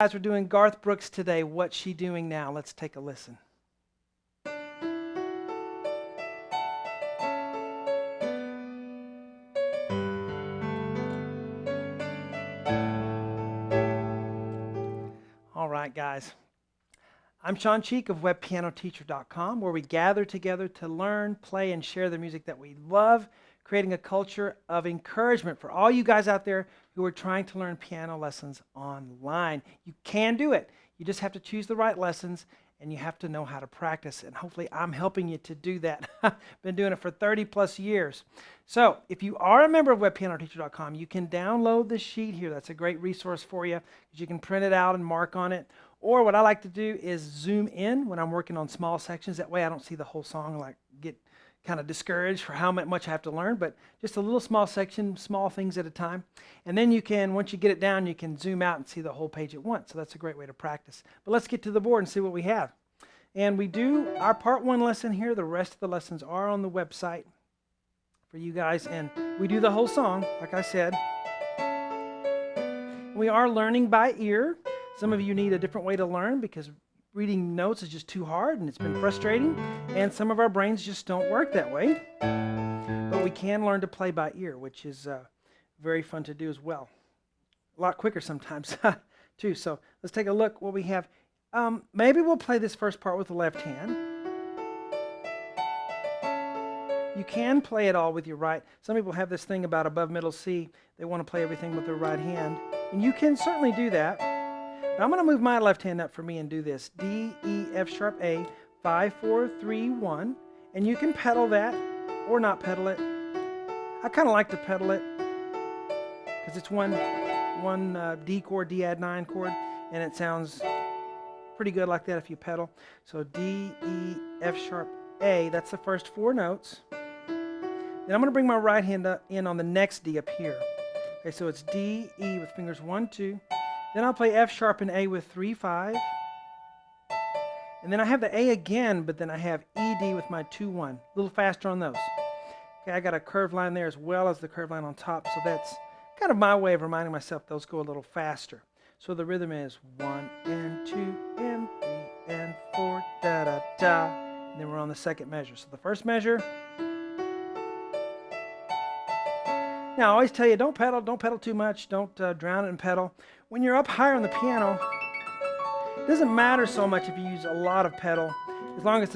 Guys, we're doing Garth Brooks today. What's she doing now? Let's take a listen. All right, guys. I'm Shawn of webpianoteacher.com, where we gather together to learn, play, and share the music that we love, creating a culture of encouragement for all you guys out there who are trying to learn piano lessons online. You can do it. You just have to choose the right lessons, and you have to know how to practice. And hopefully I'm helping you to do that. I've been doing it for 30 plus years. So if you are a member of webpianoteacher.com, you can download the sheet here. That's a great resource for you, because you can print it out and mark on it. Or what I like to do is zoom in when I'm working on small sections. That way I don't see the whole song and get kind of discouraged for how much I have to learn, but just a little small section, small things at a time. And then you can, once you get it down, you can zoom out and see the whole page at once. So that's a great way to practice. But let's get to the board and see what we have. And we do our part one lesson here. The rest of the lessons are on the website for you guys. And we do the whole song, like I said. We are learning by ear. Some of you need a different way to learn because reading notes is just too hard and it's been frustrating, and some of our brains just don't work that way. But we can learn to play by ear, which is very fun to do as well. A lot quicker sometimes too. So let's take a look what we have. Maybe we'll play this first part with the left hand. You can play it all with your right. Some people have this thing about above middle C. They want to play everything with their right hand, and you can certainly do that. I'm going to move my left hand up for me and do this. D, E, F sharp, A, 5, 4, 3, 1. And you can pedal that or not pedal it. I kind of like to pedal it because it's one D chord, D add 9 chord, and it sounds pretty good like that if you pedal. So D, E, F sharp, A, that's the first 4 notes. Then I'm going to bring my right hand in on the next D up here. Okay, so it's D, E with fingers 1, 2. Then I'll play F sharp and A with 3, 5. And then I have the A again, but then I have E, D with my 2, 1. A little faster on those. Okay, I got a curved line there as well as the curved line on top, so that's kind of my way of reminding myself those go a little faster. So the rhythm is 1 and 2 and 3 and 4, da da da. And then we're on the second measure. So the first measure. Now I always tell you, don't pedal too much, don't drown it in pedal. When you're up higher on the piano, it doesn't matter so much if you use a lot of pedal, as long as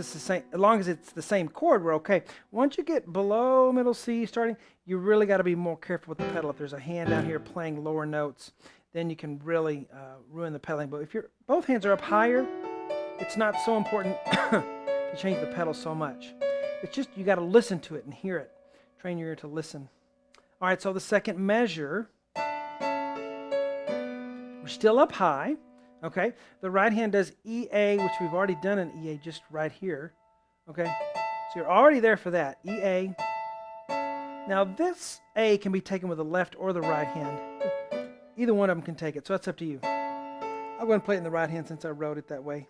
it's the same chord, we're okay. Once you get below middle C starting, you really got to be more careful with the pedal. If there's a hand down here playing lower notes, then you can really ruin the pedaling. But if both hands are up higher, it's not so important to change the pedal so much. It's just you got to listen to it and hear it. Train your ear to listen. All right, so the second measure, we're still up high, okay? The right hand does EA, which we've already done an EA just right here, okay? So you're already there for that, EA. Now this A can be taken with the left or the right hand. Either one of them can take it, so that's up to you. I'll go ahead and play it in the right hand since I wrote it that way.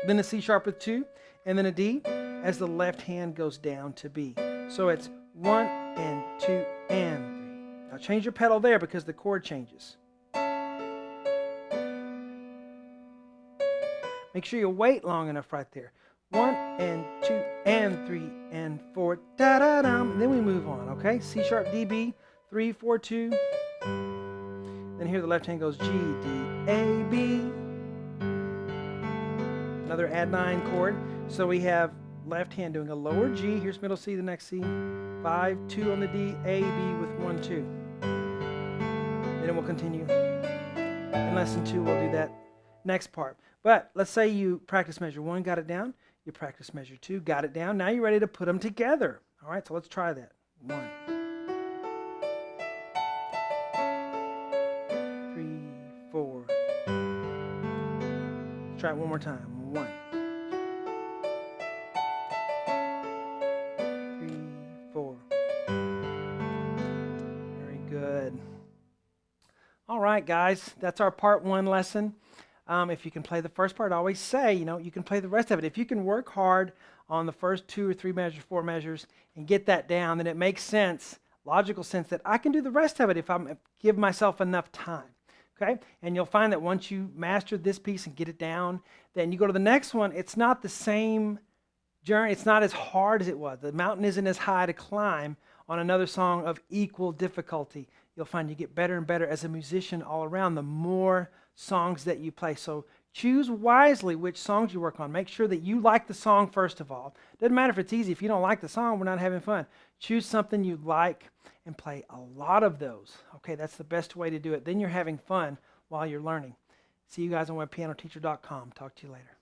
Then a C sharp with 2, and then a D as the left hand goes down to B. So it's 1 and 2 and 3. Now change your pedal there because the chord changes. Make sure you wait long enough right there. 1 and 2 and 3 and 4, da da dum. And then we move on, okay? C sharp, D, B, 3, 4, 2. Then here the left hand goes G, D, A, B. Another add 9 chord. So we have left hand doing a lower G. Here's middle C, the next C. 5, 2 on the D, A, B with 1, 2. Then we'll continue. In lesson 2, we'll do that next part. But let's say you practice measure 1, got it down. You practice measure 2, got it down. Now you're ready to put them together. All right, so let's try that. 1, 3, 4. Let's try it one more time. 1, 3, 4. Very good. All right, guys, that's our part 1 lesson. If you can play the first part, I always say, you can play the rest of it. If you can work hard on the first 2 or 3 measures, 4 measures, and get that down, then it makes sense, logical sense, that I can do the rest of it if I give myself enough time. Okay? And you'll find that once you master this piece and get it down, then you go to the next one. It's not the same journey. It's not as hard as it was. The mountain isn't as high to climb on another song of equal difficulty. You'll find you get better and better as a musician all around the more songs that you play. So choose wisely which songs you work on. Make sure that you like the song first of all. Doesn't matter if it's easy. If you don't like the song, we're not having fun. Choose something you like and play a lot of those. Okay, that's the best way to do it. Then you're having fun while you're learning. See you guys on webpianoteacher.com. Talk to you later.